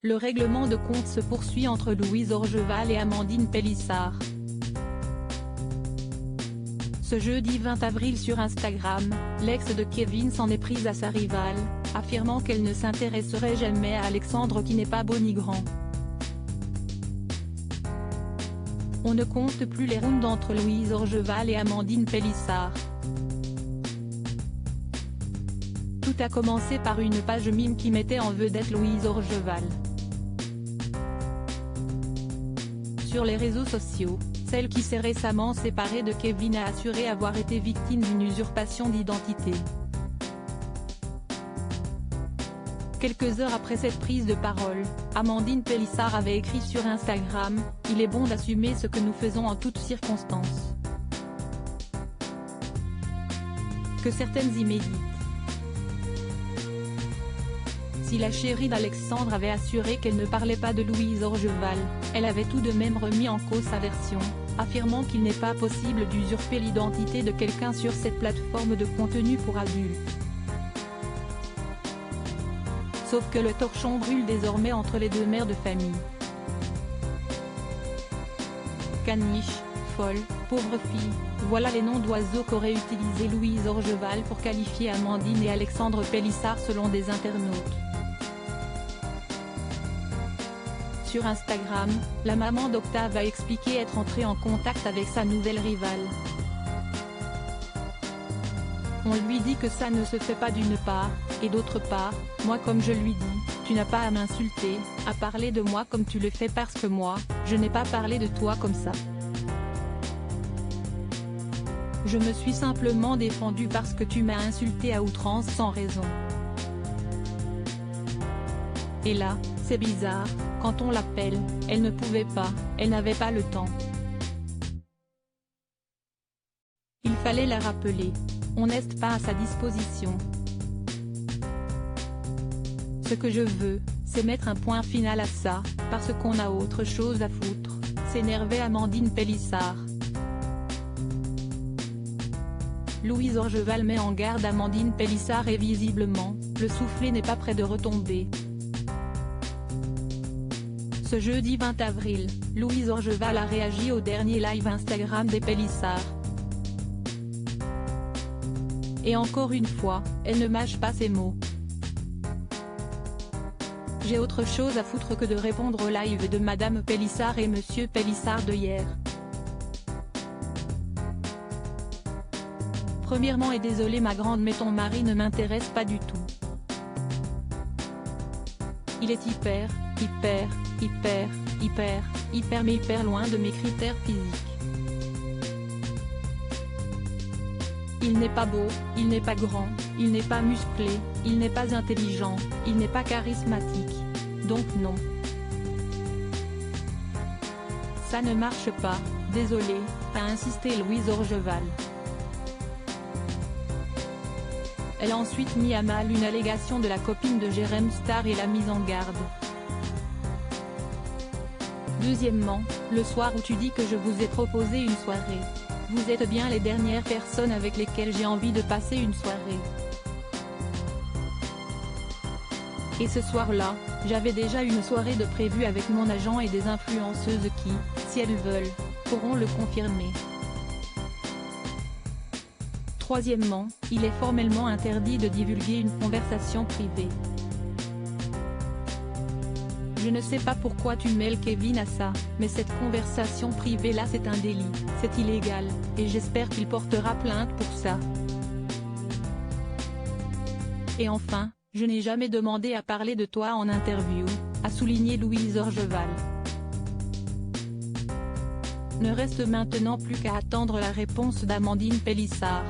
Le règlement de compte se poursuit entre Louise Orgeval et Amandine Pélissard. Ce jeudi 20 avril sur Instagram, l'ex de Kevin s'en est prise à sa rivale, affirmant qu'elle ne s'intéresserait jamais à Alexandre qui n'est pas beau ni grand. On ne compte plus les rounds entre Louise Orgeval et Amandine Pélissard. Tout a commencé par une page mime qui mettait en vedette Louise Orgeval. Sur les réseaux sociaux, celle qui s'est récemment séparée de Kevin a assuré avoir été victime d'une usurpation d'identité. Quelques heures après cette prise de parole, Amandine Pélissard avait écrit sur Instagram « Il est bon d'assumer ce que nous faisons en toutes circonstances. Que certaines y méditent. » Si la chérie d'Alexandre avait assuré qu'elle ne parlait pas de Louise Orgeval, elle avait tout de même remis en cause sa version, affirmant qu'il n'est pas possible d'usurper l'identité de quelqu'un sur cette plateforme de contenu pour adultes. Sauf que le torchon brûle désormais entre les deux mères de famille. Caniche, folle, pauvre fille, voilà les noms d'oiseaux qu'aurait utilisé Louise Orgeval pour qualifier Amandine et Alexandre Pélissard selon des internautes. Sur Instagram, la maman d'Octave a expliqué être entrée en contact avec sa nouvelle rivale. On lui dit que ça ne se fait pas d'une part, et d'autre part, moi comme je lui dis, tu n'as pas à m'insulter, à parler de moi comme tu le fais parce que moi, je n'ai pas parlé de toi comme ça. Je me suis simplement défendue parce que tu m'as insulté à outrance sans raison. Et là, c'est bizarre, quand on l'appelle, elle ne pouvait pas, elle n'avait pas le temps. Il fallait la rappeler. On n'est pas à sa disposition. Ce que je veux, c'est mettre un point final à ça, parce qu'on a autre chose à foutre, s'énervait Amandine Pélissard. Louise Orgeval met en garde Amandine Pélissard et visiblement, le soufflet n'est pas près de retomber. Ce jeudi 20 avril, Louise Orgeval a réagi au dernier live Instagram des Pélissard. Et encore une fois, elle ne mâche pas ses mots. J'ai autre chose à foutre que de répondre au live de Madame Pélissard et Monsieur Pélissard de hier. Premièrement et désolé ma grande mais ton mari ne m'intéresse pas du tout. Il est hyper mais hyper loin de mes critères physiques. Il n'est pas beau, il n'est pas grand, il n'est pas musclé, il n'est pas intelligent, il n'est pas charismatique. Donc non. Ça ne marche pas, désolé, a insisté Louise Orgeval. Elle a ensuite mis à mal une allégation de la copine de Jérém Star et l'a mise en garde. Deuxièmement, le soir où tu dis que je vous ai proposé une soirée. Vous êtes bien les dernières personnes avec lesquelles j'ai envie de passer une soirée. Et ce soir-là, j'avais déjà une soirée de prévue avec mon agent et des influenceuses qui, si elles veulent, pourront le confirmer. Troisièmement, il est formellement interdit de divulguer une conversation privée. Je ne sais pas pourquoi tu mêles Kevin à ça, mais cette conversation privée là c'est un délit, c'est illégal, et j'espère qu'il portera plainte pour ça. Et enfin, je n'ai jamais demandé à parler de toi en interview, a souligné Louise Orgeval. Ne reste maintenant plus qu'à attendre la réponse d'Amandine Pélissard.